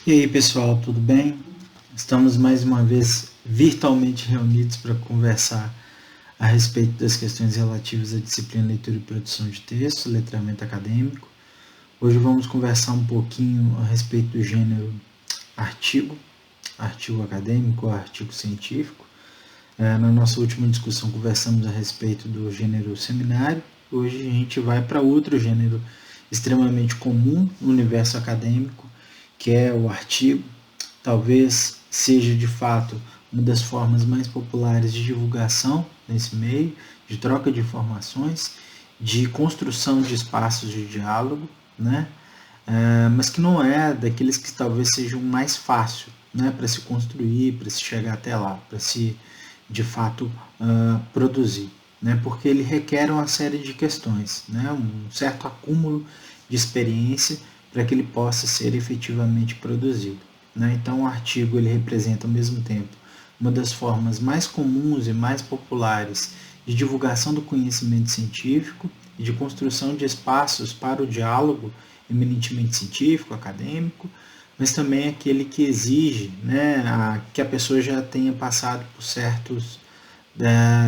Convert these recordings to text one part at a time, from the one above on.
E aí, pessoal, tudo bem? Estamos mais uma vez virtualmente reunidos para conversar a respeito das questões relativas à disciplina Leitura e Produção de Texto, letramento acadêmico. Hoje vamos conversar um pouquinho a respeito do gênero artigo, artigo acadêmico ou artigo científico. Na nossa última discussão conversamos a respeito do gênero seminário. Hoje a gente vai para outro gênero extremamente comum no universo acadêmico, que é o artigo. Talvez seja de fato uma das formas mais populares de divulgação nesse meio, de troca de informações, de construção de espaços de diálogo, né? Mas que não é daqueles que talvez sejam mais fácil, né, para se construir, para se chegar até lá, para se de fato produzir, né, porque ele requer uma série de questões, né, um certo acúmulo de experiência para que ele possa ser efetivamente produzido. Né? Então, o artigo ele representa, ao mesmo tempo, uma das formas mais comuns e mais populares de divulgação do conhecimento científico e de construção de espaços para o diálogo eminentemente científico, acadêmico, mas também aquele que exige, né, que a pessoa já tenha passado por certos,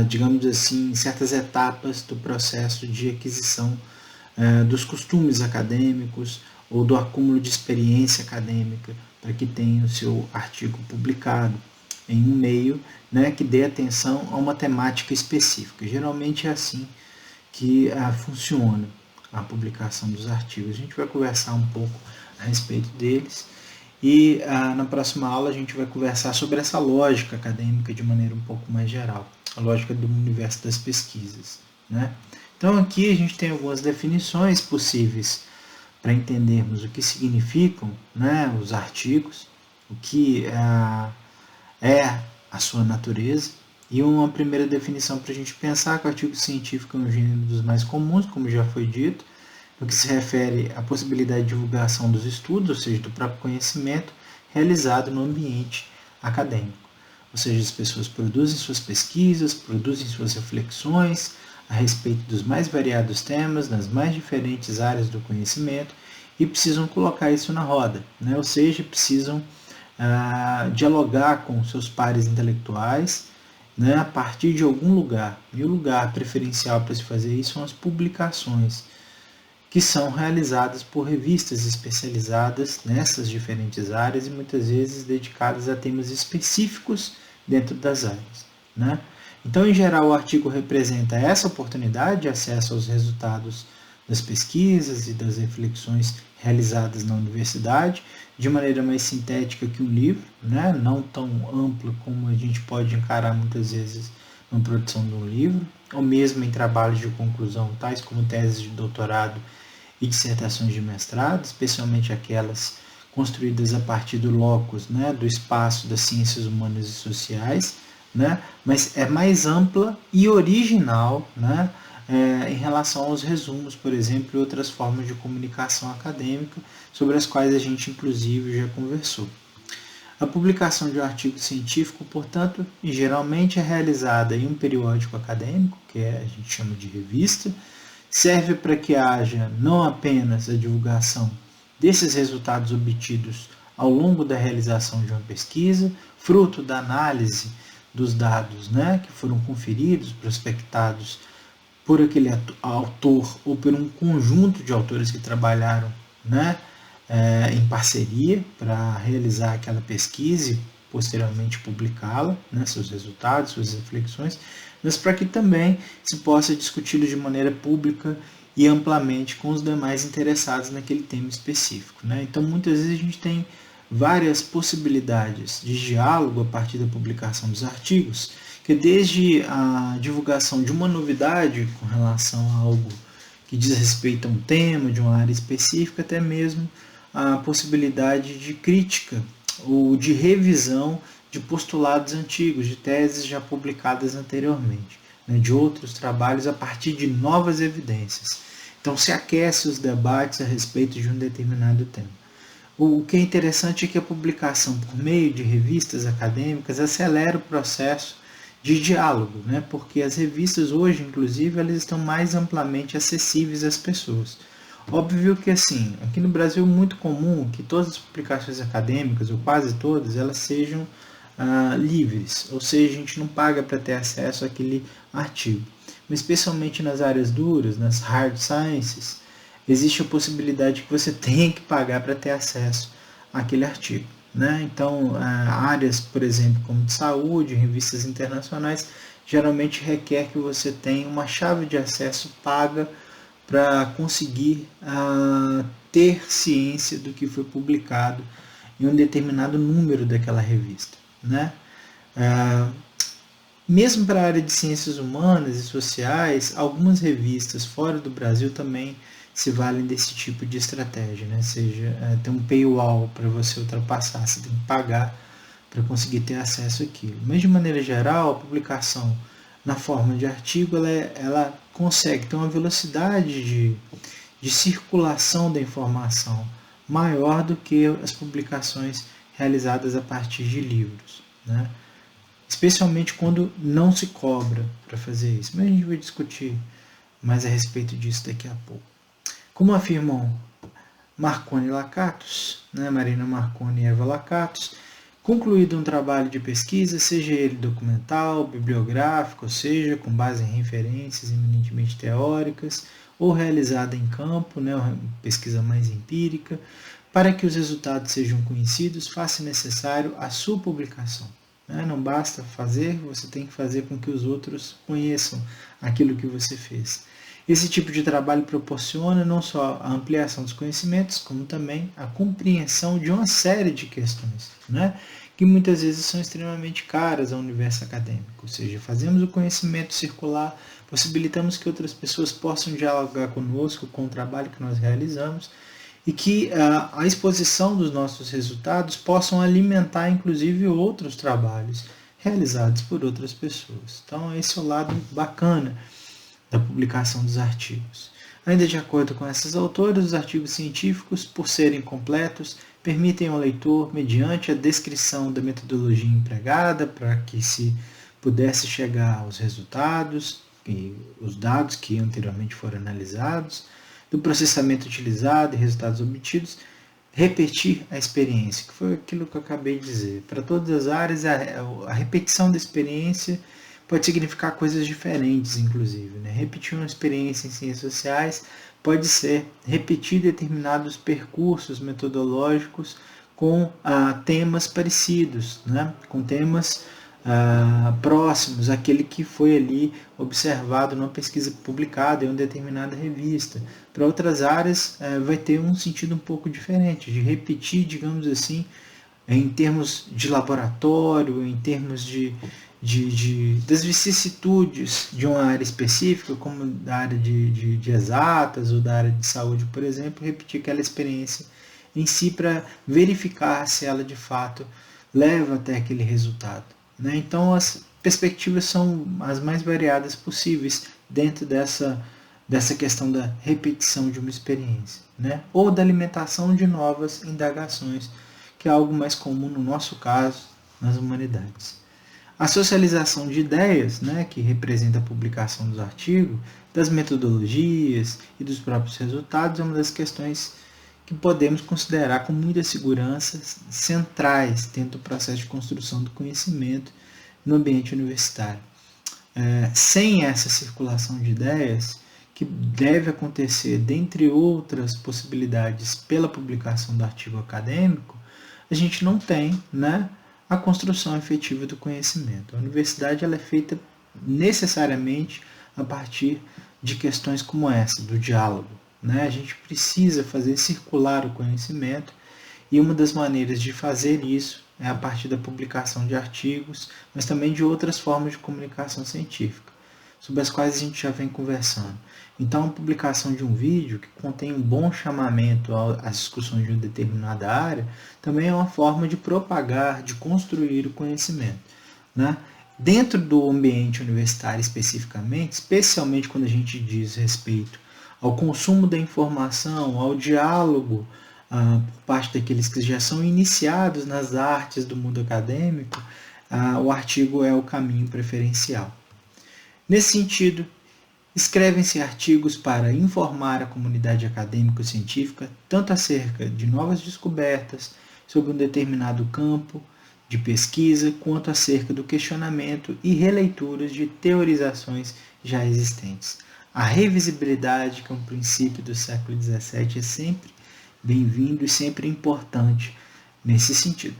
digamos assim, certas etapas do processo de aquisição dos costumes acadêmicos ou do acúmulo de experiência acadêmica para que tenha o seu artigo publicado em um meio, né, que dê atenção a uma temática específica. Geralmente é assim que funciona a publicação dos artigos. A gente vai conversar um pouco a respeito deles e na próxima aula a gente vai conversar sobre essa lógica acadêmica de maneira um pouco mais geral, a lógica do universo das pesquisas, né? Então aqui a gente tem algumas definições possíveis para entendermos o que significam, né, os artigos, o que é a sua natureza, e uma primeira definição para a gente pensar que o artigo científico é um gênero dos mais comuns, como já foi dito, no que se refere à possibilidade de divulgação dos estudos, ou seja, do próprio conhecimento, realizado no ambiente acadêmico. Ou seja, as pessoas produzem suas pesquisas, produzem suas reflexões a respeito dos mais variados temas, nas mais diferentes áreas do conhecimento, e precisam colocar isso na roda, né? Ou seja, precisam dialogar com seus pares intelectuais, né, a partir de algum lugar. E o lugar preferencial para se fazer isso são as publicações, que são realizadas por revistas especializadas nessas diferentes áreas e muitas vezes dedicadas a temas específicos dentro das áreas, né? Então, em geral, o artigo representa essa oportunidade de acesso aos resultados das pesquisas e das reflexões realizadas na universidade, de maneira mais sintética que um livro, né? Não tão amplo como a gente pode encarar muitas vezes na produção de um livro, ou mesmo em trabalhos de conclusão, tais como teses de doutorado e dissertações de mestrado, especialmente aquelas construídas a partir do locus, né, do espaço das ciências humanas e sociais, né, mas é mais ampla e original, né, em relação aos resumos, por exemplo, e outras formas de comunicação acadêmica, sobre as quais a gente, inclusive, já conversou. A publicação de um artigo científico, portanto, geralmente é realizada em um periódico acadêmico, que a gente chama de revista, serve para que haja não apenas a divulgação desses resultados obtidos ao longo da realização de uma pesquisa, fruto da análise dos dados, né, que foram conferidos, prospectados por aquele autor ou por um conjunto de autores que trabalharam, né, em parceria para realizar aquela pesquisa e posteriormente publicá-la, né, seus resultados, suas reflexões, mas para que também se possa discuti-lo de maneira pública e amplamente com os demais interessados naquele tema específico, né? Então, muitas vezes a gente tem várias possibilidades de diálogo a partir da publicação dos artigos, que desde a divulgação de uma novidade com relação a algo que diz respeito a um tema, de uma área específica, até mesmo a possibilidade de crítica ou de revisão de postulados antigos, de teses já publicadas anteriormente, né, de outros trabalhos a partir de novas evidências. Então se aquece os debates a respeito de um determinado tema. O que é interessante é que a publicação por meio de revistas acadêmicas acelera o processo de diálogo, né, porque as revistas hoje, inclusive, elas estão mais amplamente acessíveis às pessoas. Óbvio que assim, aqui no Brasil é muito comum que todas as publicações acadêmicas, ou quase todas, elas sejam livres, ou seja, a gente não paga para ter acesso àquele artigo. Mas especialmente nas áreas duras, nas hard sciences, existe a possibilidade que você tenha que pagar para ter acesso àquele artigo. Né? Então, áreas, por exemplo, como de saúde, revistas internacionais, geralmente requer que você tenha uma chave de acesso paga para conseguir ter ciência do que foi publicado em um determinado número daquela revista. Né? Mesmo para a área de ciências humanas e sociais, algumas revistas fora do Brasil também se valem desse tipo de estratégia, né? Ou seja, tem um paywall para você ultrapassar, você tem que pagar para conseguir ter acesso àquilo. Mas de maneira geral, a publicação na forma de artigo ela consegue ter uma velocidade de circulação da informação maior do que as publicações realizadas a partir de livros, né? Especialmente quando não se cobra para fazer isso. Mas a gente vai discutir mais a respeito disso daqui a pouco. Como afirmam Marconi e Lakatos, né, Marina Marconi e Eva Lakatos, concluído um trabalho de pesquisa, seja ele documental, bibliográfico, ou seja, com base em referências eminentemente teóricas, ou realizada em campo, né, uma pesquisa mais empírica, para que os resultados sejam conhecidos, faça necessário a sua publicação. Não basta fazer, você tem que fazer com que os outros conheçam aquilo que você fez. Esse tipo de trabalho proporciona não só a ampliação dos conhecimentos, como também a compreensão de uma série de questões, né, que muitas vezes são extremamente caras ao universo acadêmico. Ou seja, fazemos o conhecimento circular, possibilitamos que outras pessoas possam dialogar conosco com o trabalho que nós realizamos, e que a exposição dos nossos resultados possam alimentar, inclusive, outros trabalhos realizados por outras pessoas. Então, esse é o lado bacana da publicação dos artigos. Ainda de acordo com essas autoras, os artigos científicos, por serem completos, permitem ao leitor, mediante a descrição da metodologia empregada, para que se pudesse chegar aos resultados e os dados que anteriormente foram analisados, do processamento utilizado e resultados obtidos, repetir a experiência, que foi aquilo que eu acabei de dizer. Para todas as áreas, a repetição da experiência pode significar coisas diferentes, inclusive. Né? Repetir uma experiência em ciências sociais pode ser repetir determinados percursos metodológicos com temas parecidos, né? Com temas próximos àquele que foi ali observado numa pesquisa publicada em uma determinada revista. Para outras áreas vai ter um sentido um pouco diferente, de repetir, digamos assim, em termos de laboratório, em termos das vicissitudes de uma área específica, como da área de exatas ou da área de saúde, por exemplo, repetir aquela experiência em si para verificar se ela de fato leva até aquele resultado. Né? Então as perspectivas são as mais variadas possíveis dentro dessa questão da repetição de uma experiência, né? Ou da alimentação de novas indagações, que é algo mais comum no nosso caso, nas humanidades. A socialização de ideias, né, que representa a publicação dos artigos, das metodologias e dos próprios resultados, é uma das questões que podemos considerar com muita segurança centrais dentro do processo de construção do conhecimento no ambiente universitário. Sem essa circulação de ideias, que deve acontecer, dentre outras possibilidades, pela publicação do artigo acadêmico, a gente não tem, né, a construção efetiva do conhecimento. A universidade ela é feita necessariamente a partir de questões como essa, do diálogo. Né? A gente precisa fazer circular o conhecimento e uma das maneiras de fazer isso é a partir da publicação de artigos, mas também de outras formas de comunicação científica, sobre as quais a gente já vem conversando. Então, a publicação de um vídeo que contém um bom chamamento às discussões de uma determinada área também é uma forma de propagar, de construir o conhecimento. Né? Dentro do ambiente universitário especificamente, especialmente quando a gente diz respeito ao consumo da informação, ao diálogo por parte daqueles que já são iniciados nas artes do mundo acadêmico, o artigo é o caminho preferencial. Nesse sentido, Escrevem-se artigos para informar a comunidade acadêmico-científica tanto acerca de novas descobertas sobre um determinado campo de pesquisa, quanto acerca do questionamento e releituras de teorizações já existentes. A revisibilidade, que é um princípio do século XVII, é sempre bem-vindo e sempre importante nesse sentido.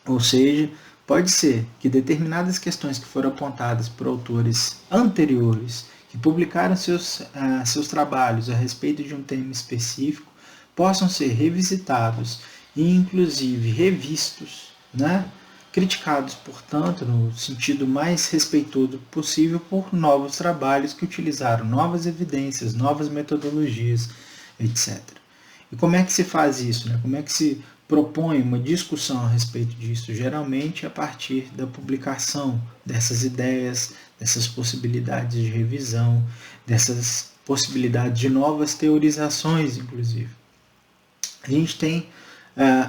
Ou seja, pode ser que determinadas questões que foram apontadas por autores anteriores, que publicaram seus trabalhos a respeito de um tema específico, possam ser revisitados e inclusive revistos, né? Criticados, portanto, no sentido mais respeitoso possível por novos trabalhos que utilizaram novas evidências, novas metodologias, etc. E como é que se faz isso? Né? Como é que se propõe uma discussão a respeito disso? Geralmente a partir da publicação dessas ideias, dessas possibilidades de revisão, dessas possibilidades de novas teorizações, inclusive. A gente tem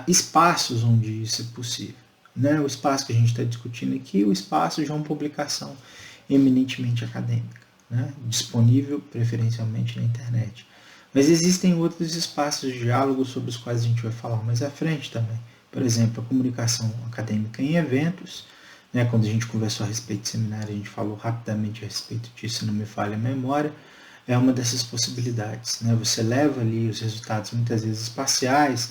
espaços onde isso é possível. Né? O espaço que a gente está discutindo aqui é o espaço de uma publicação eminentemente acadêmica, né? Disponível preferencialmente na internet. Mas existem outros espaços de diálogo sobre os quais a gente vai falar mais à frente também. Por exemplo, a comunicação acadêmica em eventos. Né? Quando a gente conversou a respeito de seminário, a gente falou rapidamente a respeito disso, se não me falha a memória. É uma dessas possibilidades. Né? Você leva ali os resultados, muitas vezes parciais,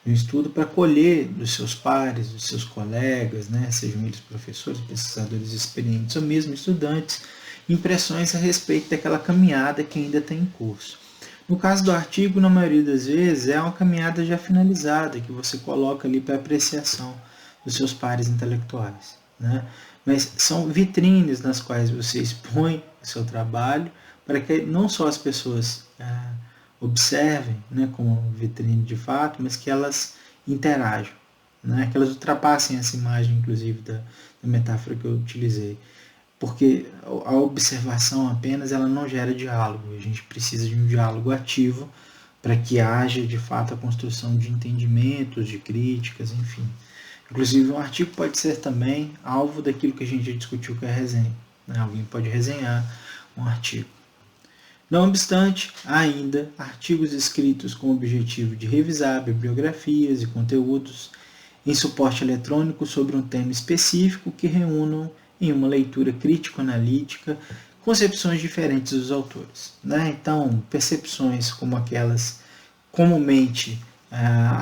de um estudo para colher dos seus pares, dos seus colegas, né? Sejam eles professores, pesquisadores experientes ou mesmo estudantes, impressões a respeito daquela caminhada que ainda está em curso. No caso do artigo, na maioria das vezes, é uma caminhada já finalizada, que você coloca ali para apreciação dos seus pares intelectuais. Né? Mas são vitrines nas quais você expõe o seu trabalho, para que não só as pessoas observem, né, como vitrine de fato, mas que elas interajam, né, que elas ultrapassem essa imagem, inclusive, da metáfora que eu utilizei. Porque a observação apenas ela não gera diálogo. A gente precisa de um diálogo ativo para que haja, de fato, a construção de entendimentos, de críticas, enfim. Inclusive, um artigo pode ser também alvo daquilo que a gente já discutiu, que é a resenha. Né? Alguém pode resenhar um artigo. Não obstante, há ainda artigos escritos com o objetivo de revisar bibliografias e conteúdos em suporte eletrônico sobre um tema específico que reúnam em uma leitura crítico-analítica concepções diferentes dos autores. Né? Então, percepções como aquelas comumente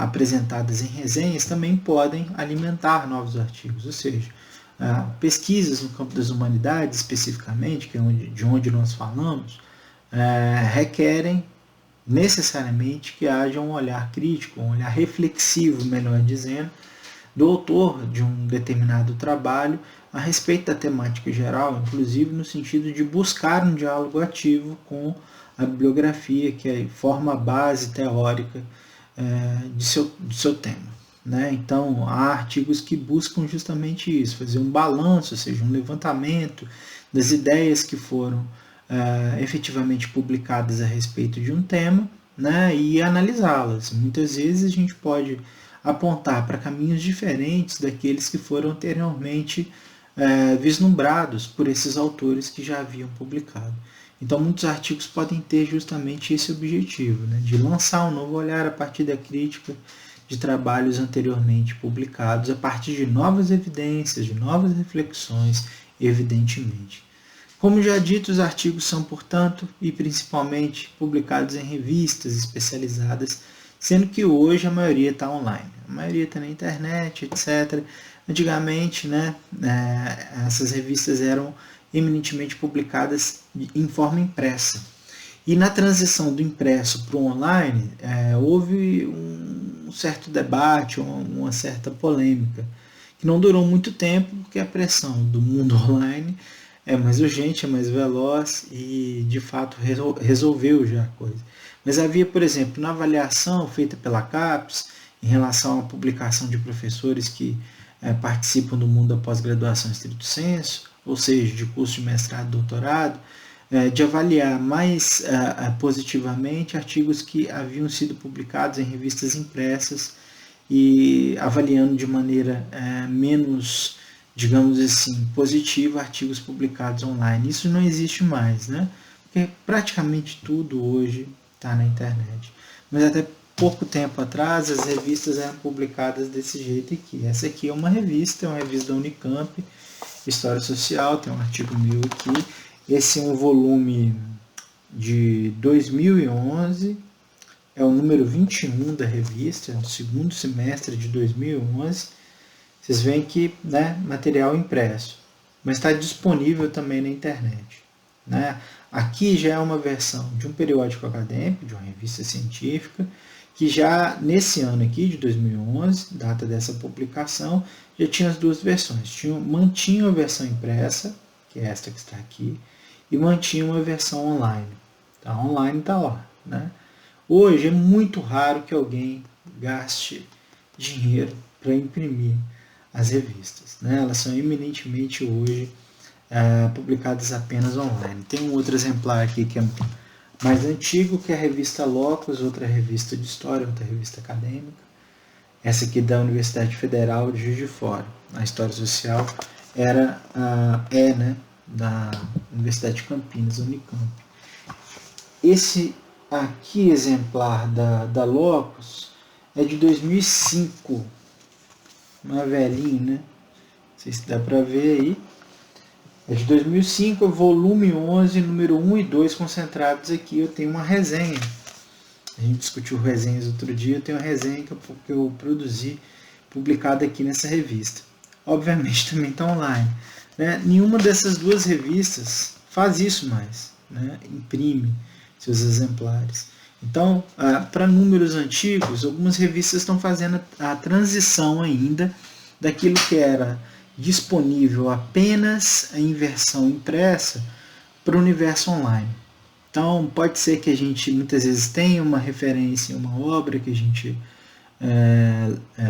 apresentadas em resenhas também podem alimentar novos artigos, ou seja, pesquisas no campo das humanidades, especificamente, que é de onde nós falamos, requerem necessariamente que haja um olhar crítico, um olhar reflexivo, melhor dizendo, do autor de um determinado trabalho a respeito da temática geral, inclusive no sentido de buscar um diálogo ativo com a bibliografia, que forma a base teórica de seu tema. Né? Então, há artigos que buscam justamente isso, fazer um balanço, ou seja, um levantamento das ideias que foram efetivamente publicadas a respeito de um tema, né, e analisá-las. Muitas vezes a gente pode apontar para caminhos diferentes daqueles que foram anteriormente vislumbrados por esses autores que já haviam publicado. Então, muitos artigos podem ter justamente esse objetivo, né, de lançar um novo olhar a partir da crítica de trabalhos anteriormente publicados, a partir de novas evidências, de novas reflexões, evidentemente. Como já dito, os artigos são, portanto, e principalmente publicados em revistas especializadas, sendo que hoje a maioria está online. A maioria está na internet, etc. Antigamente, né, essas revistas eram eminentemente publicadas em forma impressa. E na transição do impresso para o online, houve um certo debate, uma certa polêmica, que não durou muito tempo, porque a pressão do mundo online é mais urgente, é mais veloz e, de fato, resolveu já a coisa. Mas havia, por exemplo, na avaliação feita pela CAPES, em relação à publicação de professores que participam do mundo da pós-graduação estrito sensu, ou seja, de curso de mestrado e doutorado, de avaliar mais positivamente artigos que haviam sido publicados em revistas impressas e avaliando de maneira menos, digamos assim, positiva artigos publicados online. Isso não existe mais, né? porque praticamente tudo hoje está na internet. Mas até pouco tempo atrás as revistas eram publicadas desse jeito aqui. Essa aqui é uma revista da Unicamp, História Social, tem um artigo meu aqui. Esse é um volume de 2011, é o número 21 da revista, do segundo semestre de 2011. Vocês veem que, né, material impresso, mas está disponível também na internet. Né? Aqui já é uma versão de um periódico acadêmico, de uma revista científica, que já nesse ano aqui, de 2011, data dessa publicação, já tinha as duas versões. Mantinha a versão impressa, que é esta que está aqui, e mantinha uma versão online. Tá? Online está lá. Né? Hoje é muito raro que alguém gaste dinheiro para imprimir as revistas. Né? Elas são eminentemente hoje publicadas apenas online. Tem um outro exemplar aqui que é mais antigo, que é a revista Locus, outra revista de história, outra revista acadêmica. Essa aqui da Universidade Federal de Juiz de Fora. A História Social né, da Universidade de Campinas, Unicamp. Esse aqui exemplar da Locus é de 2005, uma velhinha, né? Não sei se dá para ver aí. É de 2005, volume 11, número 1 e 2 concentrados aqui. Eu tenho uma resenha. A gente discutiu resenhas outro dia. Eu tenho uma resenha que eu produzi, publicada aqui nessa revista. Obviamente também está online. Né? Nenhuma dessas duas revistas faz isso mais. Né? Imprime seus exemplares. Então, para números antigos, algumas revistas estão fazendo a transição ainda daquilo que era disponível apenas em versão impressa para o universo online. Então, pode ser que a gente muitas vezes tenha uma referência em uma obra que a gente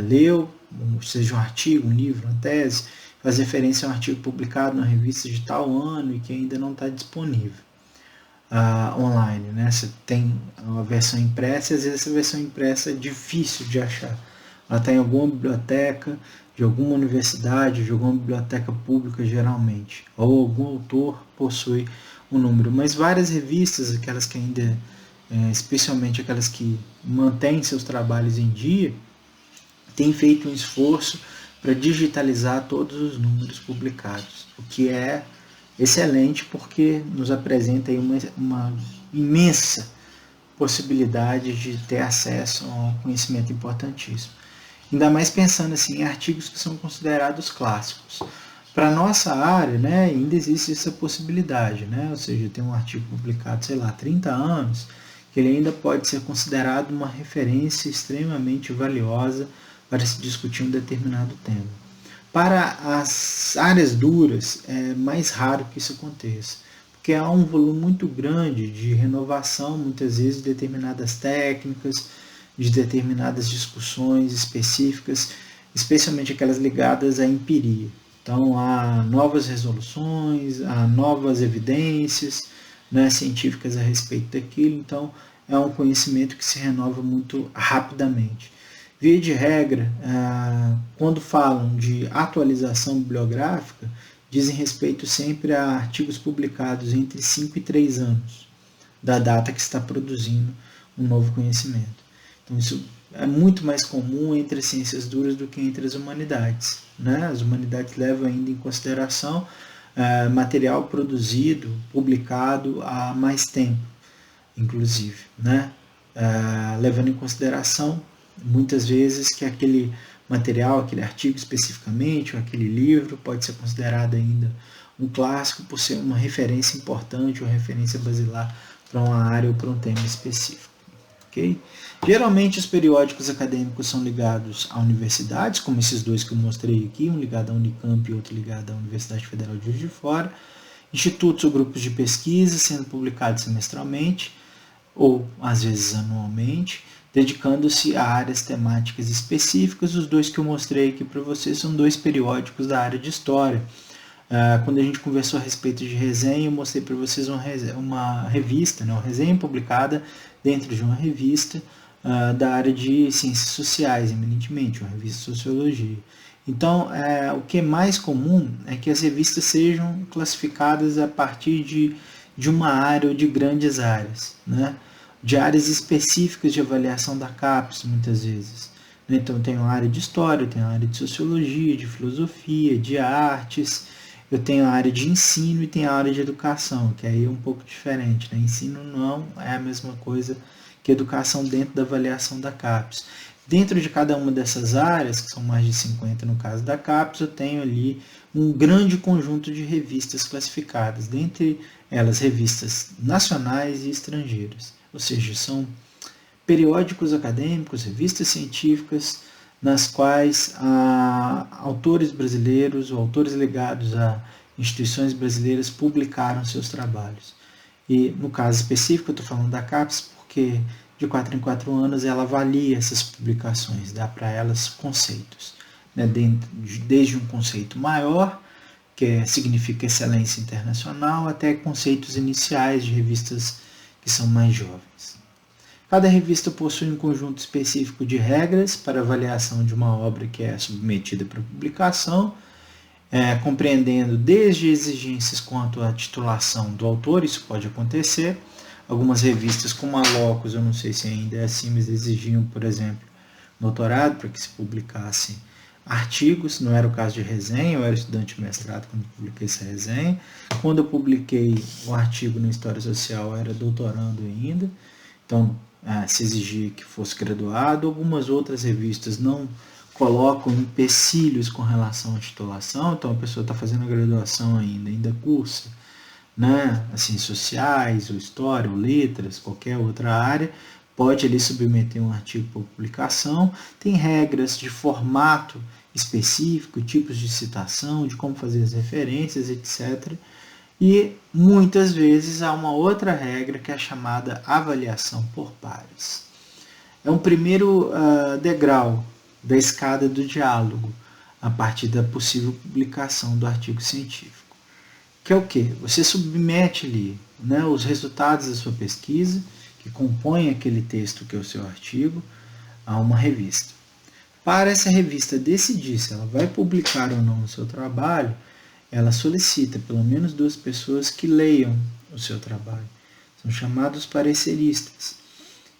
leu, seja um artigo, um livro, uma tese, faz referência a um artigo publicado na revista de tal ano e que ainda não está disponível online. Né? Você tem uma versão impressa e às vezes essa versão impressa é difícil de achar. Ela está em alguma biblioteca de alguma universidade, de alguma biblioteca pública geralmente, ou algum autor possui um número. Mas várias revistas, aquelas que ainda, especialmente aquelas que mantêm seus trabalhos em dia, têm feito um esforço para digitalizar todos os números publicados, o que é excelente porque nos apresenta aí uma imensa possibilidade de ter acesso a um conhecimento importantíssimo. Ainda mais pensando assim, em artigos que são considerados clássicos. Para a nossa área, né, ainda existe essa possibilidade, né? Ou seja, tem um artigo publicado, sei lá, há 30 anos, que ele ainda pode ser considerado uma referência extremamente valiosa para se discutir um determinado tema. Para as áreas duras, é mais raro que isso aconteça, porque há um volume muito grande de renovação, muitas vezes, de determinadas técnicas, de determinadas discussões específicas, especialmente aquelas ligadas à empiria. Então, há novas resoluções, há novas evidências, né, científicas a respeito daquilo, então é um conhecimento que se renova muito rapidamente. Via de regra, quando falam de atualização bibliográfica, dizem respeito sempre a artigos publicados entre 5 e 3 anos da data que está produzindo um novo conhecimento. Então, isso é muito mais comum entre as ciências duras do que entre as humanidades. Né? As humanidades levam ainda em consideração material produzido, publicado há mais tempo, inclusive. Né? Levando em consideração, muitas vezes, que aquele material, aquele artigo especificamente, ou aquele livro, pode ser considerado ainda um clássico por ser uma referência importante, uma referência basilar para uma área ou para um tema específico. Okay? Geralmente os periódicos acadêmicos são ligados a universidades, como esses dois que eu mostrei aqui, um ligado à Unicamp e outro ligado à Universidade Federal de Juiz de Fora, institutos ou grupos de pesquisa sendo publicados semestralmente ou às vezes anualmente, dedicando-se a áreas temáticas específicas. Os dois que eu mostrei aqui para vocês são dois periódicos da área de história. Quando a gente conversou a respeito de resenha, eu mostrei para vocês uma revista, né, uma resenha publicada dentro de uma revista da área de ciências sociais, eminentemente, uma revista de sociologia. Então, o que é mais comum é que as revistas sejam classificadas a partir de de uma área ou de grandes áreas, né? De áreas específicas de avaliação da CAPES, muitas vezes. Então, tem a área de história, tem a área de sociologia, de filosofia, de artes, eu tenho a área de ensino e tem a área de educação, que aí é um pouco diferente, né? Ensino não é a mesma coisa que educação dentro da avaliação da CAPES. Dentro de cada uma dessas áreas, que são mais de 50 no caso da CAPES, eu tenho ali um grande conjunto de revistas classificadas, dentre elas revistas nacionais e estrangeiras, ou seja, são periódicos acadêmicos, revistas científicas, nas quais autores brasileiros ou autores ligados a instituições brasileiras publicaram seus trabalhos. E no caso específico, eu estou falando da CAPES porque de 4 em 4 anos ela avalia essas publicações, dá para elas conceitos, né? Desde um conceito maior, que significa excelência internacional, até conceitos iniciais de revistas que são mais jovens. Cada revista possui um conjunto específico de regras para avaliação de uma obra que é submetida para publicação, compreendendo desde exigências quanto à titulação do autor, isso pode acontecer. Algumas revistas, como a Locus, eu não sei se ainda é assim, mas exigiam, por exemplo, doutorado para que se publicasse artigos, não era o caso de resenha, eu era estudante de mestrado quando publiquei essa resenha. Quando eu publiquei o artigo no História Social, eu era doutorando ainda, então se exigia que fosse graduado. Algumas outras revistas não colocam empecilhos com relação à titulação, então a pessoa está fazendo a graduação ainda cursa, né, assim, sociais, ou história, ou letras, qualquer outra área, pode ali submeter um artigo para publicação. Tem regras de formato específico, tipos de citação, de como fazer as referências, etc. E muitas vezes há uma outra regra que é a chamada avaliação por pares. É um primeiro degrau da escada do diálogo a partir da possível publicação do artigo científico. Que é o quê? Você submete ali, né, os resultados da sua pesquisa, que compõem aquele texto que é o seu artigo, a uma revista. Para essa revista decidir se ela vai publicar ou não o seu trabalho, ela solicita pelo menos 2 pessoas que leiam o seu trabalho. São chamados pareceristas.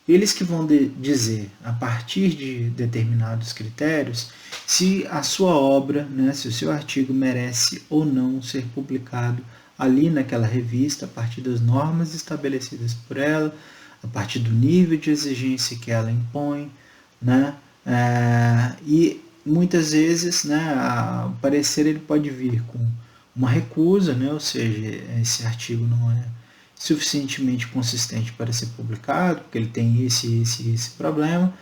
Eles que vão dizer, a partir de determinados critérios, se a sua obra, né, se o seu artigo merece ou não ser publicado ali naquela revista, a partir das normas estabelecidas por ela, a partir do nível de exigência que ela impõe, né, e muitas vezes, né, o parecer ele pode vir com uma recusa, né, ou seja, esse artigo não é suficientemente consistente para ser publicado, porque ele tem esse problema,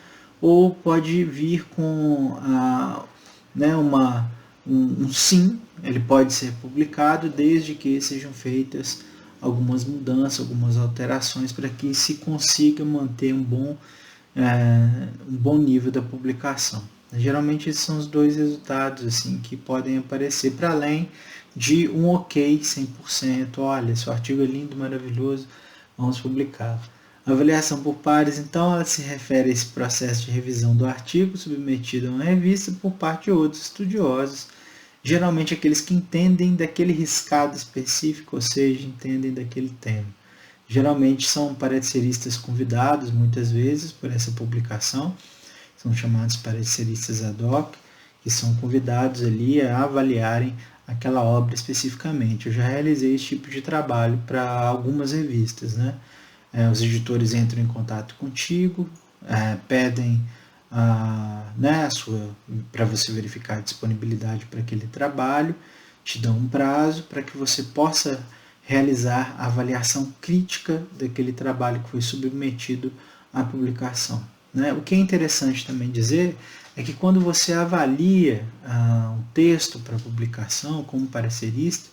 ou pode vir com né, um sim, ele pode ser publicado desde que sejam feitas algumas mudanças, algumas alterações para que se consiga manter um bom nível da publicação. Geralmente esses são os 2 resultados assim, que podem aparecer, para além de um ok 100%, olha, seu artigo é lindo, maravilhoso, vamos publicar. A avaliação por pares, então, ela se refere a esse processo de revisão do artigo submetido a uma revista por parte de outros estudiosos, geralmente aqueles que entendem daquele riscado específico, ou seja, entendem daquele tema. Geralmente são pareceristas convidados, muitas vezes, por essa publicação, são chamados pareceristas ad hoc, que são convidados ali a avaliarem aquela obra especificamente. Eu já realizei esse tipo de trabalho para algumas revistas, né? Os editores entram em contato contigo, pedem né, para você verificar a disponibilidade para aquele trabalho, te dão um prazo para que você possa realizar a avaliação crítica daquele trabalho que foi submetido à publicação. Né? O que é interessante também dizer é que quando você avalia um texto para publicação como parecerista,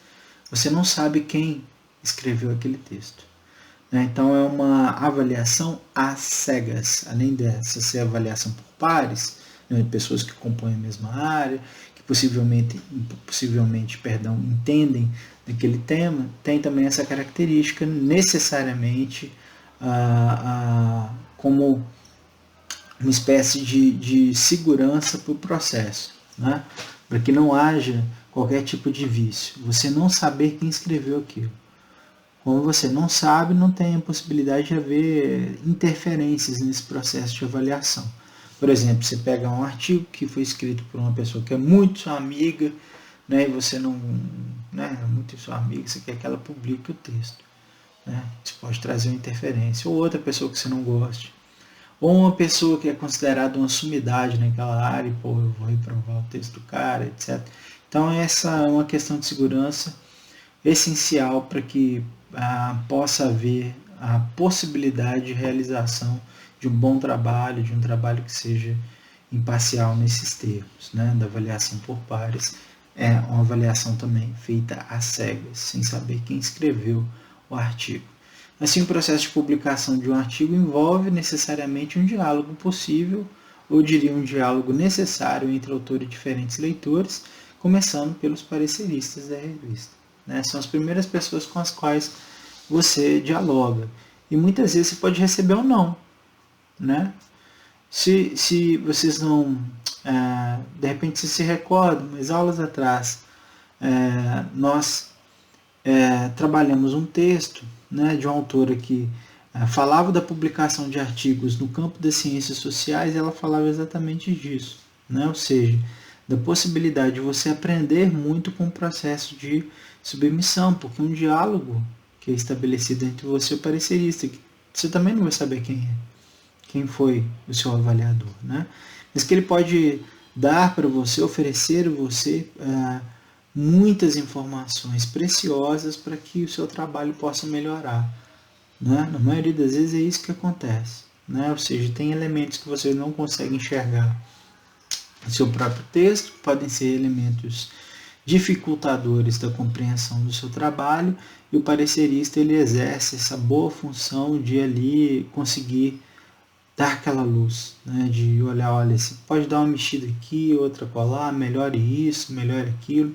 você não sabe quem escreveu aquele texto. Né? Então é uma avaliação às cegas, além dessa ser avaliação por pares, né, pessoas que compõem a mesma área, que possivelmente entendem daquele tema, tem também essa característica necessariamente como uma espécie de segurança para o processo, né? Para que não haja qualquer tipo de vício. Você não saber quem escreveu aquilo. Como você não sabe, não tem a possibilidade de haver interferências nesse processo de avaliação. Por exemplo, você pega um artigo que foi escrito por uma pessoa que é muito sua amiga, né, e você não, né, é muito sua amiga, você quer que ela publique o texto, né? Isso pode trazer uma interferência. Ou outra pessoa que você não goste. Ou uma pessoa que é considerada uma sumidade naquela área e, pô, eu vou reprovar o texto do cara, etc. Então, essa é uma questão de segurança essencial para que possa haver a possibilidade de realização de um bom trabalho, de um trabalho que seja imparcial nesses termos, né, da avaliação por pares. É uma avaliação também feita às cegas, sem saber quem escreveu o artigo. Assim, o processo de publicação de um artigo envolve necessariamente um diálogo possível, ou diria um diálogo necessário entre autores e diferentes leitores, começando pelos pareceristas da revista. Né? São as primeiras pessoas com as quais você dialoga. E muitas vezes você pode receber um não. Né? Se vocês não... de repente vocês se recordam, mas aulas atrás, nós trabalhamos um texto, né, de uma autora que falava da publicação de artigos no campo das ciências sociais, e ela falava exatamente disso, né? Ou seja, da possibilidade de você aprender muito com o processo de submissão, porque um diálogo que é estabelecido entre você e o parecerista, que você também não vai saber quem foi o seu avaliador, né? Mas que ele pode dar para você, oferecer a você muitas informações preciosas para que o seu trabalho possa melhorar. Né? Na maioria das vezes é isso que acontece. Né? Ou seja, tem elementos que você não consegue enxergar no seu próprio texto, podem ser elementos dificultadores da compreensão do seu trabalho, e o parecerista ele exerce essa boa função de ali conseguir dar aquela luz, né? De olhar, olha, você pode dar uma mexida aqui, outra colar, melhore isso, melhore aquilo,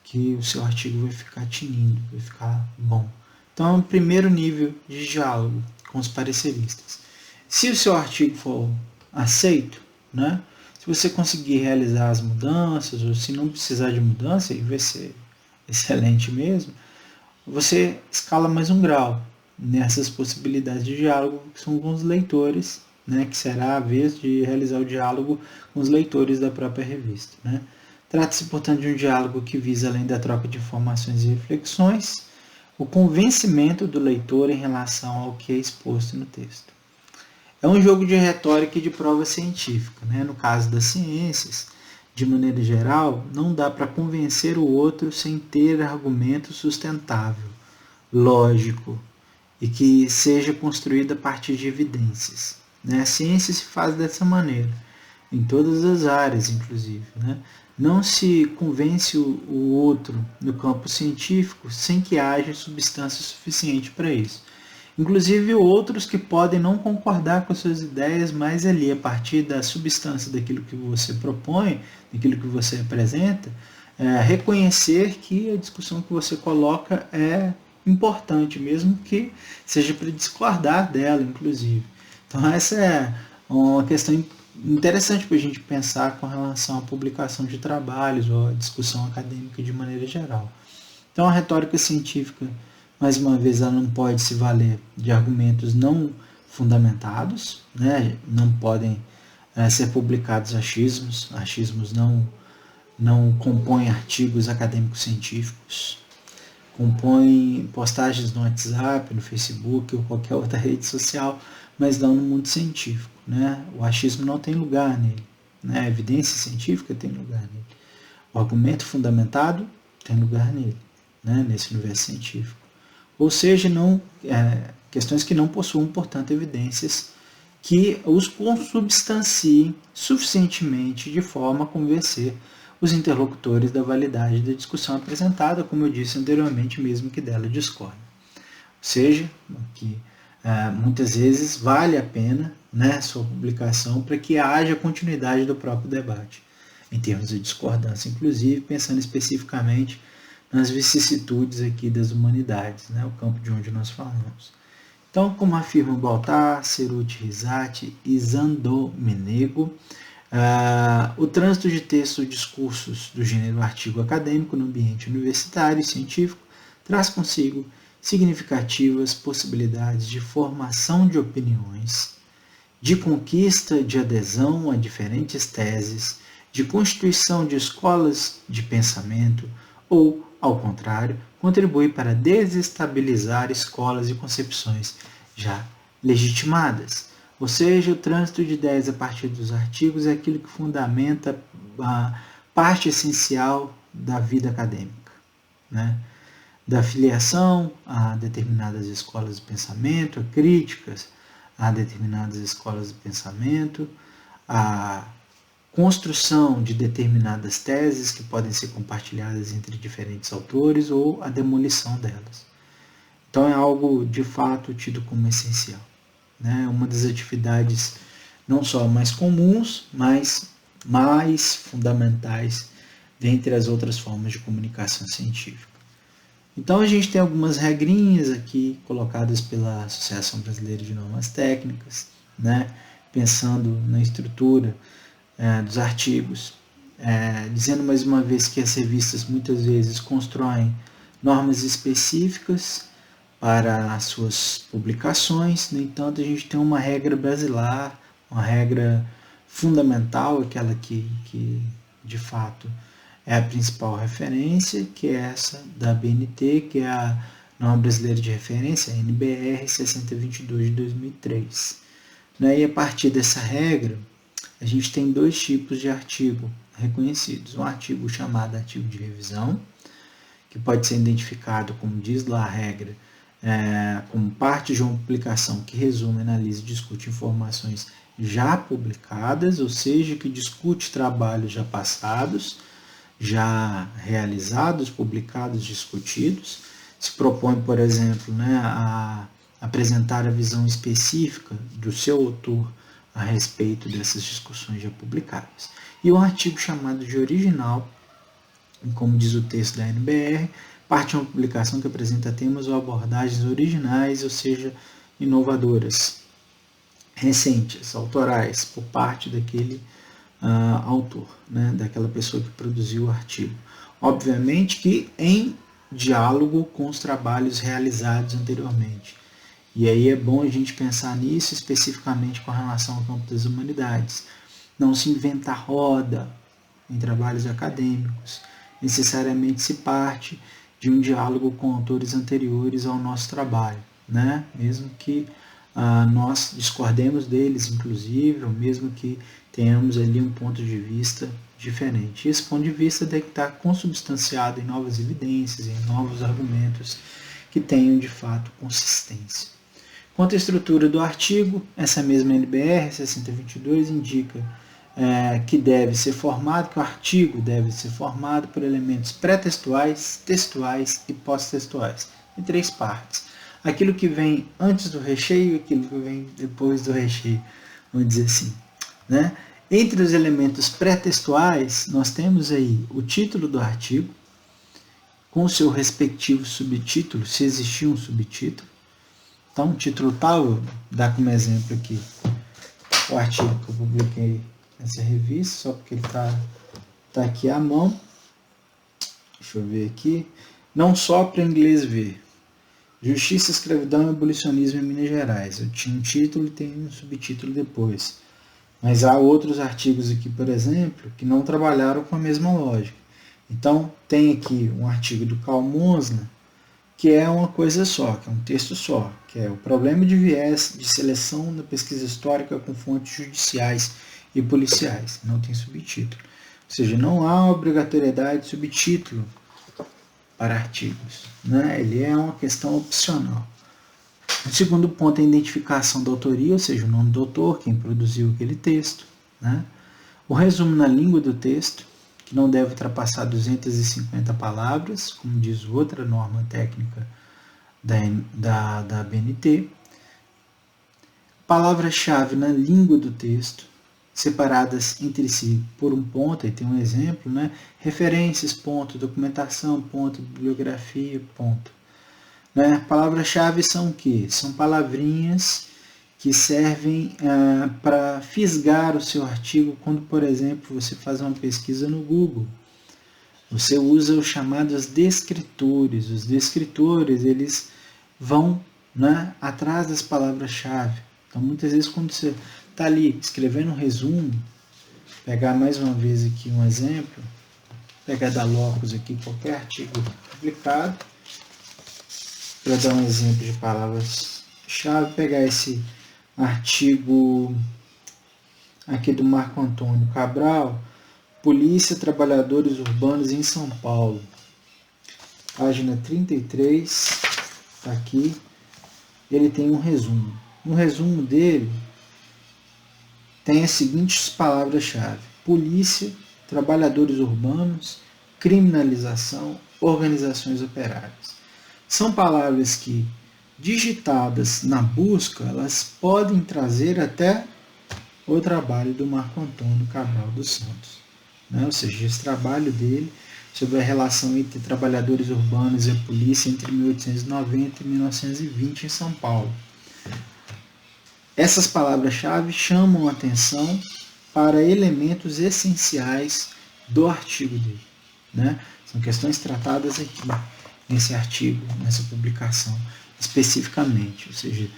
que o seu artigo vai ficar tinindo, vai ficar bom. Então, é o primeiro nível de diálogo com os pareceristas. Se o seu artigo for aceito, né, se você conseguir realizar as mudanças, ou se não precisar de mudança, e vai ser excelente mesmo, você escala mais um grau nessas possibilidades de diálogo que são com os leitores, né, que será a vez de realizar o diálogo com os leitores da própria revista. Né. Trata-se, portanto, de um diálogo que visa, além da troca de informações e reflexões, o convencimento do leitor em relação ao que é exposto no texto. É um jogo de retórica e de prova científica. Né? No caso das ciências, de maneira geral, não dá para convencer o outro sem ter argumento sustentável, lógico, e que seja construído a partir de evidências. Né? A ciência se faz dessa maneira, em todas as áreas, inclusive. Né? Não se convence o outro no campo científico sem que haja substância suficiente para isso. Inclusive outros que podem não concordar com as suas ideias, mas ali, a partir da substância daquilo que você propõe, daquilo que você apresenta, reconhecer que a discussão que você coloca é importante, mesmo que seja para discordar dela, inclusive. Então essa é uma questão interessante para a gente pensar com relação à publicação de trabalhos ou à discussão acadêmica de maneira geral. Então a retórica científica, mais uma vez, ela não pode se valer de argumentos não fundamentados, né? Não podem ser publicados achismos não compõem artigos acadêmicos científicos, compõem postagens no WhatsApp, no Facebook ou qualquer outra rede social, mas não no mundo científico. Né? O achismo não tem lugar nele. Né? A evidência científica tem lugar nele. O argumento fundamentado tem lugar nele, né? Nesse universo científico. Ou seja, questões que não possuam, portanto, evidências que os consubstanciem suficientemente de forma a convencer os interlocutores da validade da discussão apresentada, como eu disse anteriormente, mesmo que dela discordem. Ou seja, que muitas vezes vale a pena, né, sua publicação para que haja continuidade do próprio debate, em termos de discordância, inclusive pensando especificamente nas vicissitudes aqui das humanidades, né, o campo de onde nós falamos. Então, como afirma Baltar, Ceruti Risati e Zando Menego, o trânsito de textos ou discursos do gênero artigo acadêmico no ambiente universitário e científico traz consigo significativas possibilidades de formação de opiniões, de conquista de adesão a diferentes teses, de constituição de escolas de pensamento ou, ao contrário, contribui para desestabilizar escolas e concepções já legitimadas. Ou seja, o trânsito de ideias a partir dos artigos é aquilo que fundamenta a parte essencial da vida acadêmica, né? Da filiação a determinadas escolas de pensamento, a críticas a determinadas escolas de pensamento, a construção de determinadas teses que podem ser compartilhadas entre diferentes autores ou a demolição delas. Então é algo de fato tido como essencial, né? Uma das atividades não só mais comuns, mas mais fundamentais dentre as outras formas de comunicação científica. Então a gente tem algumas regrinhas aqui colocadas pela Associação Brasileira de Normas Técnicas, né? Pensando na estrutura dos artigos, dizendo mais uma vez que as revistas muitas vezes constroem normas específicas para as suas publicações. No entanto, a gente tem uma regra basilar, uma regra fundamental, aquela que de fato é a principal referência, que é essa da BNT, que é a Norma Brasileira de Referência, a NBR 6022 de 2003. E a partir dessa regra, a gente tem dois tipos de artigo reconhecidos. Um artigo chamado artigo de revisão, que pode ser identificado, como diz lá a regra, como parte de uma publicação que resume, analisa e discute informações já publicadas, ou seja, que discute trabalhos já passados, já realizados, publicados, discutidos. Se propõe, por exemplo, a apresentar a visão específica do seu autor a respeito dessas discussões já publicadas. E um artigo chamado de original, como diz o texto da NBR, parte de uma publicação que apresenta temas ou abordagens originais, ou seja, inovadoras, recentes, autorais, por parte daquele autor, né, daquela pessoa que produziu o artigo. Obviamente que em diálogo com os trabalhos realizados anteriormente. E aí é bom a gente pensar nisso especificamente com relação ao campo das humanidades. Não se inventa roda em trabalhos acadêmicos. Necessariamente se parte de um diálogo com autores anteriores ao nosso trabalho, né? Mesmo que nós discordemos deles, inclusive, ou mesmo que tenhamos ali um ponto de vista diferente. E esse ponto de vista deve estar consubstanciado em novas evidências, em novos argumentos que tenham de fato consistência. Quanto à estrutura do artigo, essa mesma NBR 6022 indica que deve ser formado, que o artigo deve ser formado por elementos pré-textuais, textuais e pós-textuais, em três partes. Aquilo que vem antes do recheio e aquilo que vem depois do recheio, vamos dizer assim, né? Entre os elementos pré-textuais, nós temos aí o título do artigo, com o seu respectivo subtítulo, se existir um subtítulo. Então, o título tal, vou dar como exemplo aqui o artigo que eu publiquei nessa revista, só porque ele tá aqui à mão. Deixa eu ver aqui. Não só para inglês ver. Justiça, Escravidão e Abolicionismo em Minas Gerais. Eu tinha um título e tem um subtítulo depois. Mas há outros artigos aqui, por exemplo, que não trabalharam com a mesma lógica. Então, tem aqui um artigo do Carl Mosna, que é uma coisa só, que é um texto só, que é o problema de viés de seleção na pesquisa histórica com fontes judiciais e policiais. Não tem subtítulo. Ou seja, não há obrigatoriedade de subtítulo para artigos, né? Ele é uma questão opcional. O segundo ponto é a identificação da autoria, ou seja, o nome do autor, quem produziu aquele texto, né? O resumo na língua do texto, que não deve ultrapassar 250 palavras, como diz outra norma técnica da BNT. Palavras-chave na língua do texto, separadas entre si por um ponto, aí tem um exemplo, né? Referências, ponto, documentação, ponto, bibliografia, ponto. Né? Palavras-chave são o quê? São palavrinhas que servem para fisgar o seu artigo quando, por exemplo, você faz uma pesquisa no Google. Você usa os chamados descritores. Os descritores, eles vão, né, atrás das palavras-chave. Então, muitas vezes, quando você está ali escrevendo um resumo, pegar mais uma vez aqui um exemplo, pegar da Locus aqui, qualquer artigo publicado, para dar um exemplo de palavras-chave, pegar esse artigo aqui do Marco Antônio Cabral, Polícia, Trabalhadores Urbanos em São Paulo, página 33, está aqui, ele tem um resumo. No resumo dele, tem as seguintes palavras-chave: polícia, trabalhadores urbanos, criminalização, organizações operárias. São palavras que, digitadas na busca, elas podem trazer até o trabalho do Marco Antônio Cabral dos Santos, né? Ou seja, esse trabalho dele sobre a relação entre trabalhadores urbanos e a polícia entre 1890 e 1920 em São Paulo. Essas palavras-chave chamam a atenção para elementos essenciais do artigo dele, né? São questões tratadas aqui nesse artigo, nessa publicação especificamente, ou seja,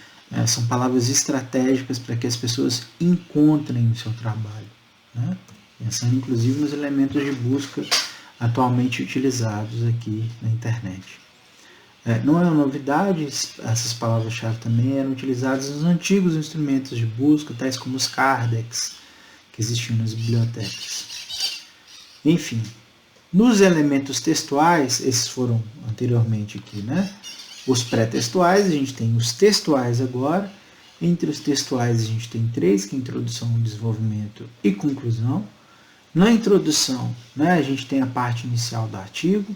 são palavras estratégicas para que as pessoas encontrem o seu trabalho, né? Pensando inclusive nos elementos de busca atualmente utilizados aqui na internet. Não é uma novidade, essas palavras-chave também eram utilizadas nos antigos instrumentos de busca, tais como os cardex, que existiam nas bibliotecas. Enfim, nos elementos textuais, esses foram anteriormente aqui, né? Os pré-textuais, a gente tem os textuais agora. Entre os textuais a gente tem 3, que é introdução, desenvolvimento e conclusão. Na introdução, né, a gente tem a parte inicial do artigo,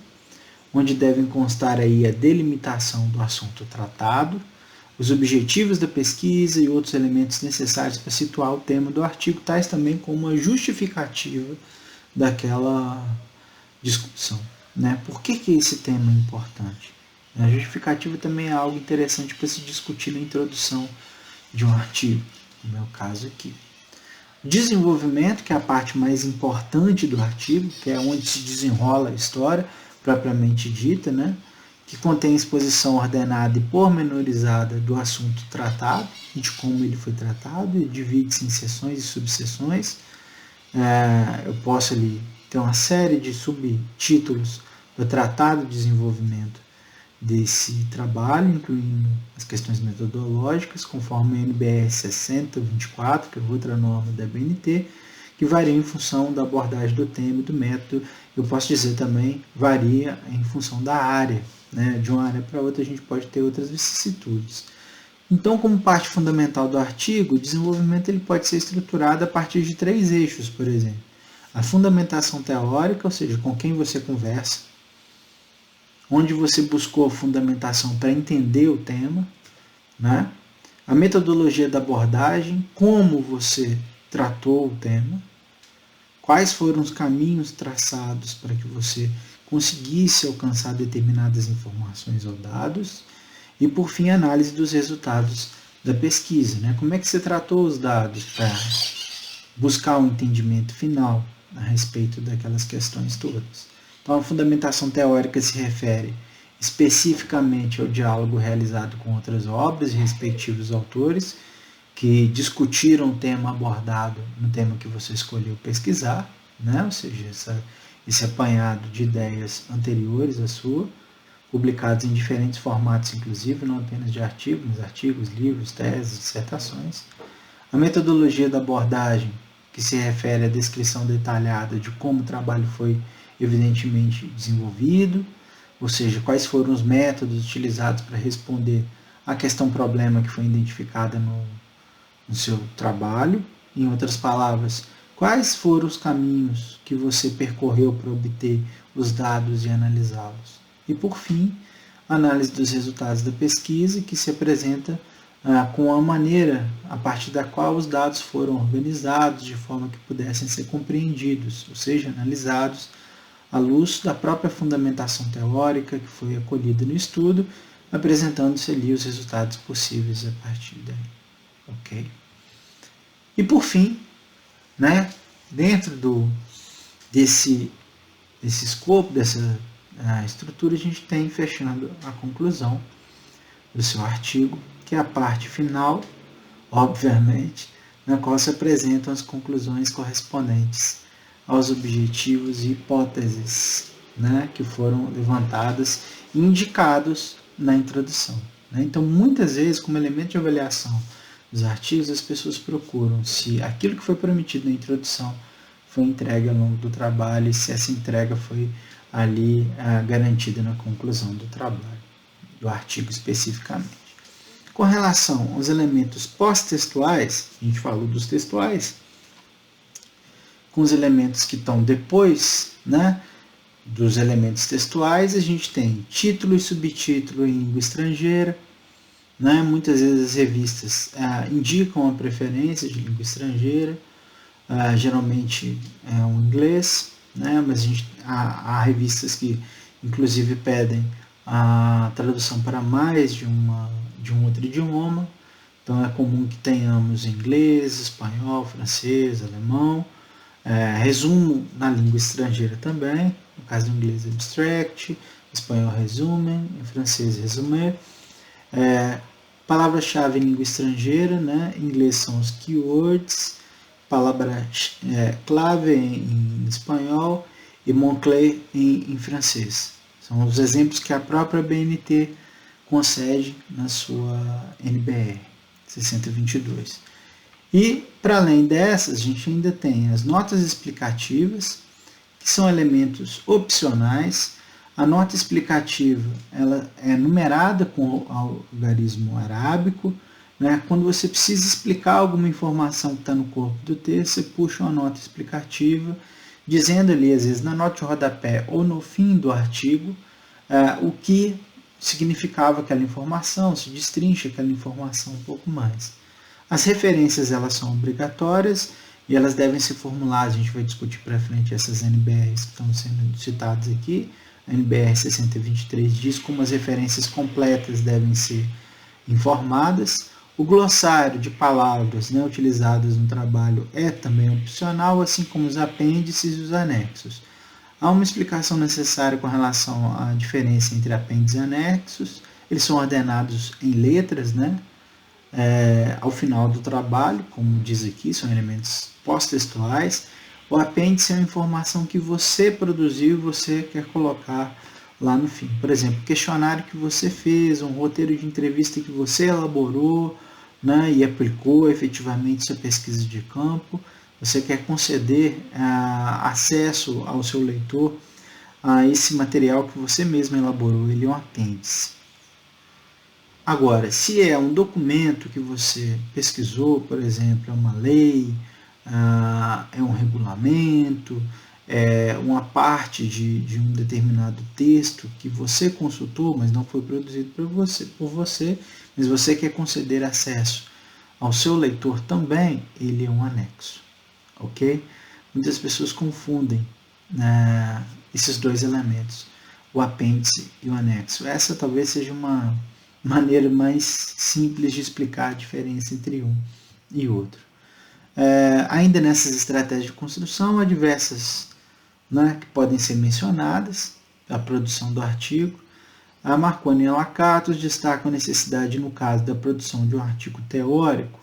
onde devem constar aí a delimitação do assunto tratado, os objetivos da pesquisa e outros elementos necessários para situar o tema do artigo, tais também como uma justificativa daquela discussão, né? Por que esse tema é importante? A justificativa também é algo interessante para se discutir na introdução de um artigo, no meu caso aqui. Desenvolvimento, que é a parte mais importante do artigo, que é onde se desenrola a história propriamente dita, né? Que contém exposição ordenada e pormenorizada do assunto tratado, de como ele foi tratado, e divide-se em seções e subseções. Eu posso ali ter uma série de subtítulos para tratar do desenvolvimento desse trabalho, incluindo as questões metodológicas, conforme a NBR 6024, que é outra norma da BNT, que varia em função da abordagem do tema e do método. Eu posso dizer também, varia em função da área, né? De uma área para outra a gente pode ter outras vicissitudes. Então, como parte fundamental do artigo, o desenvolvimento ele pode ser estruturado a partir de 3 eixos, por exemplo. A fundamentação teórica, ou seja, com quem você conversa, onde você buscou a fundamentação para entender o tema, né? A metodologia da abordagem, como você tratou o tema, quais foram os caminhos traçados para que você conseguisse alcançar determinadas informações ou dados, e por fim a análise dos resultados da pesquisa, né? Como é que você tratou os dados para buscar um entendimento final a respeito daquelas questões todas. Então, a fundamentação teórica se refere especificamente ao diálogo realizado com outras obras e respectivos autores que discutiram o tema abordado no tema que você escolheu pesquisar, né? Ou seja, esse apanhado de ideias anteriores à sua, publicados em diferentes formatos, inclusive, não apenas de artigos, mas artigos, livros, teses, dissertações. A metodologia da abordagem, que se refere à descrição detalhada de como o trabalho foi evidentemente desenvolvido, ou seja, quais foram os métodos utilizados para responder à questão problema que foi identificada no seu trabalho. Em outras palavras, quais foram os caminhos que você percorreu para obter os dados e analisá-los. E por fim, a análise dos resultados da pesquisa, que se apresenta com a maneira a partir da qual os dados foram organizados de forma que pudessem ser compreendidos, ou seja, analisados à luz da própria fundamentação teórica que foi acolhida no estudo, apresentando-se ali os resultados possíveis a partir daí. Ok? E por fim, né, dentro desse escopo, dessa estrutura, a gente tem, fechando a conclusão, do seu artigo, que é a parte final, obviamente, na qual se apresentam as conclusões correspondentes aos objetivos e hipóteses, né, que foram levantadas e indicados na introdução. Né? Então, muitas vezes, como elemento de avaliação dos artigos, as pessoas procuram se aquilo que foi prometido na introdução foi entregue ao longo do trabalho e se essa entrega foi ali garantida na conclusão do trabalho, do artigo especificamente. Com relação aos elementos pós-textuais, a gente falou dos textuais, com os elementos que estão depois, né, dos elementos textuais, a gente tem título e subtítulo em língua estrangeira, né, muitas vezes as revistas indicam a preferência de língua estrangeira, geralmente é o inglês, né, mas há revistas que inclusive pedem a tradução para mais de um outro idioma, então é comum que tenhamos inglês, espanhol, francês, alemão, resumo na língua estrangeira também, no caso do inglês abstract, espanhol resumen, em francês résumé, palavra-chave em língua estrangeira, né, em inglês são os keywords, palavra-clave em espanhol e mot-clé em francês. São os exemplos que a própria BNT concede na sua NBR 622. E, para além dessas, a gente ainda tem as notas explicativas, que são elementos opcionais. A nota explicativa ela é numerada com o algarismo arábico. Né? Quando você precisa explicar alguma informação que está no corpo do texto, você puxa uma nota explicativa, dizendo ali, às vezes, na nota de rodapé ou no fim do artigo, o que significava aquela informação, se destrincha aquela informação um pouco mais. As referências elas são obrigatórias e elas devem ser formuladas, a gente vai discutir para frente essas NBRs que estão sendo citadas aqui. A NBR 6023 diz como as referências completas devem ser informadas. O glossário de palavras, né, utilizadas no trabalho é também opcional, assim como os apêndices e os anexos. Há uma explicação necessária com relação à diferença entre apêndices e anexos. Eles são ordenados em letras, né, ao final do trabalho, como diz aqui, são elementos pós-textuais. O apêndice é a informação que você produziu e você quer colocar lá no fim. Por exemplo, questionário que você fez, um roteiro de entrevista que você elaborou, né, e aplicou efetivamente sua pesquisa de campo. Você quer conceder acesso ao seu leitor a esse material que você mesmo elaborou, ele é um apêndice. Agora, se é um documento que você pesquisou, por exemplo, é uma lei, é um regulamento, é uma parte de um determinado texto que você consultou, mas não foi produzido por você, mas você quer conceder acesso ao seu leitor também, ele é um anexo. Ok? Muitas pessoas confundem esses dois elementos, o apêndice e o anexo. Essa talvez seja uma maneira mais simples de explicar a diferença entre um e outro. Ainda nessas estratégias de construção, há diversas, né, que podem ser mencionadas, a produção do artigo. A Marconi e Lakatos destacam a necessidade, no caso da produção de um artigo teórico,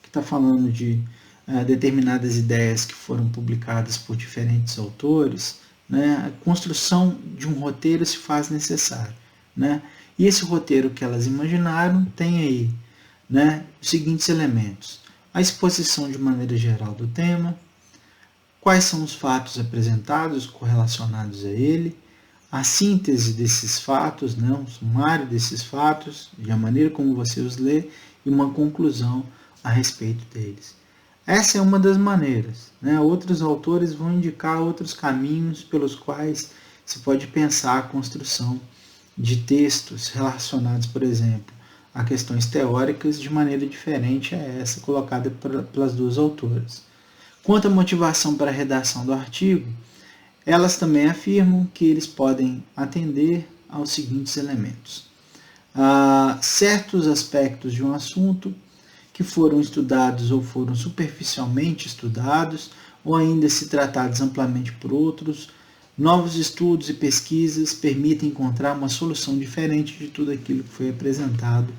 que está falando de determinadas ideias que foram publicadas por diferentes autores, né, a construção de um roteiro se faz necessária. Né? E esse roteiro que elas imaginaram tem aí, né, os seguintes elementos: a exposição de maneira geral do tema, quais são os fatos apresentados correlacionados a ele, a síntese desses fatos, né, um sumário desses fatos, e a maneira como você os lê, e uma conclusão a respeito deles. Essa é uma das maneiras. Né? Outros autores vão indicar outros caminhos pelos quais se pode pensar a construção de textos relacionados, por exemplo, a questões teóricas de maneira diferente a essa colocada pelas duas autoras. Quanto à motivação para a redação do artigo, elas também afirmam que eles podem atender aos seguintes elementos: certos aspectos de um assunto que foram estudados ou foram superficialmente estudados, ou ainda se tratados amplamente por outros, Novos estudos e pesquisas permitem encontrar uma solução diferente de tudo aquilo que foi apresentado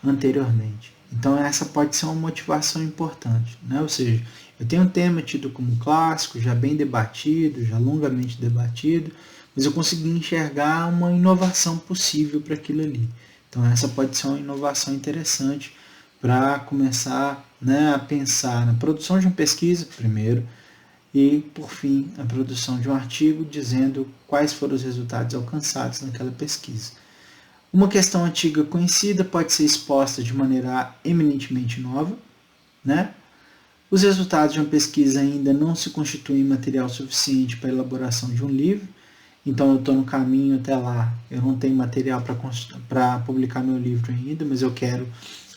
anteriormente. Então essa pode ser uma motivação importante, né? Ou seja, eu tenho um tema tido como clássico, já bem debatido, já longamente debatido, mas eu consegui enxergar uma inovação possível para aquilo ali. Então essa pode ser uma inovação interessante para começar, né, a pensar na produção de uma pesquisa primeiro e, por fim, a produção de um artigo dizendo quais foram os resultados alcançados naquela pesquisa. Uma questão antiga conhecida pode ser exposta de maneira eminentemente nova, né? Os resultados de uma pesquisa ainda não se constituem material suficiente para a elaboração de um livro, então eu estou no caminho até lá, eu não tenho material para publicar meu livro ainda, mas eu quero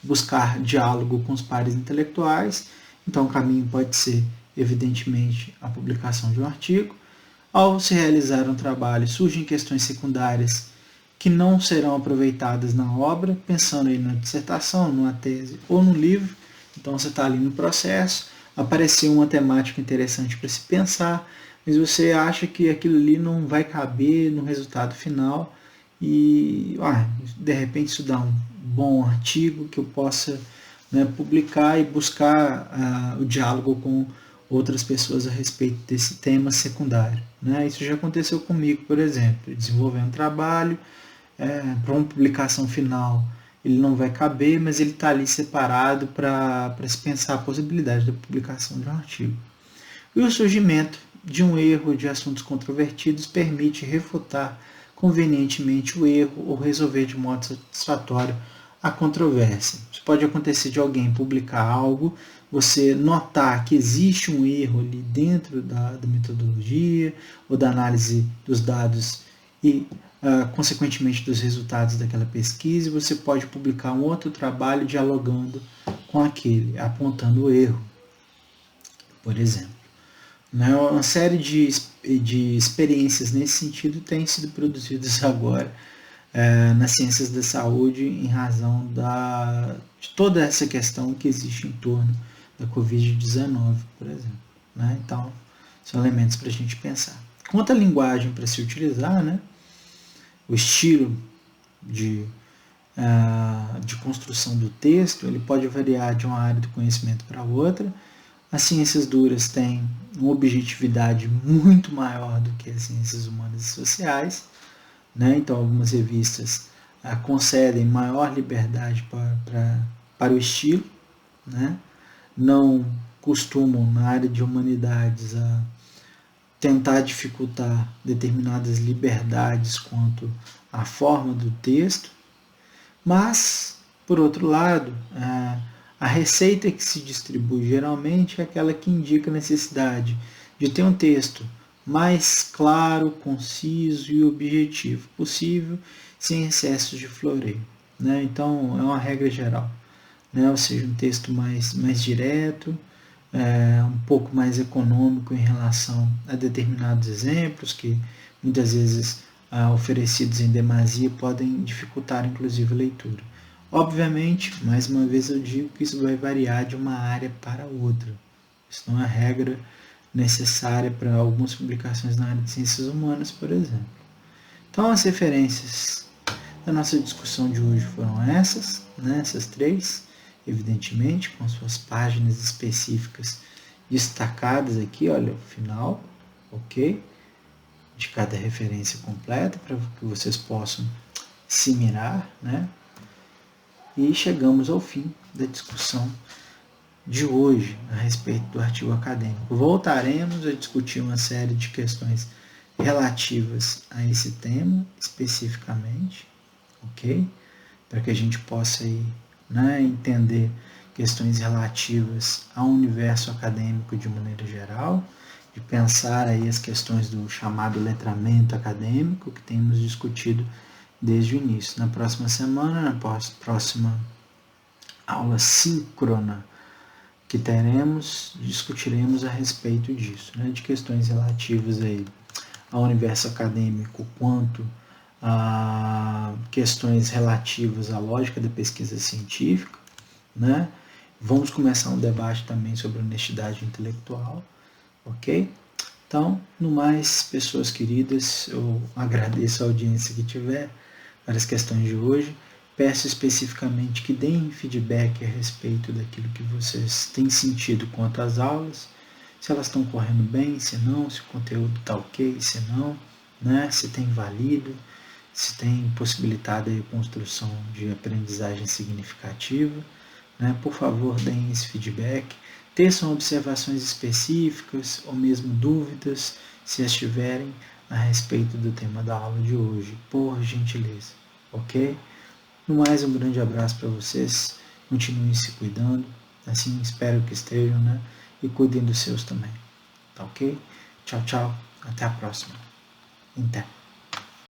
buscar diálogo com os pares intelectuais, então o caminho pode ser, evidentemente, a publicação de um artigo. Ao se realizar um trabalho, surgem questões secundárias que não serão aproveitadas na obra, pensando aí na dissertação, numa tese ou no livro. Então você está ali no processo, apareceu uma temática interessante para se pensar, mas você acha que aquilo ali não vai caber no resultado final e de repente isso dá um bom artigo que eu possa, né, publicar e buscar o diálogo com outras pessoas a respeito desse tema secundário, né? Isso já aconteceu comigo, por exemplo, desenvolver um trabalho para uma publicação final, ele não vai caber, mas ele está ali separado para se pensar a possibilidade da publicação de um artigo. E o surgimento de um erro de assuntos controvertidos permite refutar convenientemente o erro ou resolver de modo satisfatório a controvérsia. Isso pode acontecer de alguém publicar algo, você notar que existe um erro ali dentro da metodologia ou da análise dos dados e, consequentemente, dos resultados daquela pesquisa, e você pode publicar um outro trabalho dialogando com aquele, apontando o erro, por exemplo. Uma série de experiências nesse sentido têm sido produzidas agora nas ciências da saúde em razão de toda essa questão que existe em torno da Covid-19, por exemplo, né? Então, são elementos para a gente pensar. Quanto à linguagem para se utilizar, né? O estilo de construção do texto, ele pode variar de uma área do conhecimento para outra. As ciências duras têm uma objetividade muito maior do que as ciências humanas e sociais, né? Então, algumas revistas concedem maior liberdade para o estilo, né? Não costumam, na área de humanidades, tentar dificultar determinadas liberdades quanto à forma do texto, mas, por outro lado, a receita que se distribui geralmente é aquela que indica a necessidade de ter um texto mais claro, conciso e objetivo possível, sem excessos de floreio, né? Então, é uma regra geral, né? Ou seja, um texto mais direto, um pouco mais econômico em relação a determinados exemplos que muitas vezes oferecidos em demasia podem dificultar inclusive a leitura. Obviamente, mais uma vez eu digo que isso vai variar de uma área para outra. Isso não é regra necessária para algumas publicações na área de ciências humanas, por exemplo. Então, as referências da nossa discussão de hoje foram essas, né? Essas três, evidentemente, com suas páginas específicas destacadas aqui, olha, o final, ok? De cada referência completa, para que vocês possam se mirar, né? E chegamos ao fim da discussão de hoje a respeito do artigo acadêmico. Voltaremos a discutir uma série de questões relativas a esse tema especificamente, ok? Para que a gente possa aí, né, entender questões relativas ao universo acadêmico de maneira geral, de pensar aí as questões do chamado letramento acadêmico que temos discutido desde o início. Na próxima semana, na próxima aula síncrona que teremos, discutiremos a respeito disso, né, de questões relativas aí ao universo acadêmico, quanto a questões relativas à lógica da pesquisa científica, né? Vamos começar um debate também sobre honestidade intelectual, ok? Então, no mais, pessoas queridas, eu agradeço a audiência que tiver para as questões de hoje. Peço especificamente que deem feedback a respeito daquilo que vocês têm sentido quanto às aulas, se elas estão correndo bem, se não, se o conteúdo está ok, se não, né? Se tem valido, se tem possibilitado a construção de aprendizagem significativa. Né? Por favor, deem esse feedback. Teçam observações específicas ou mesmo dúvidas, se as tiverem, a respeito do tema da aula de hoje, por gentileza, ok? No mais, um grande abraço para vocês, continuem se cuidando, assim espero que estejam, né? E cuidem dos seus também, tá ok? Tchau, tchau, até a próxima. Até.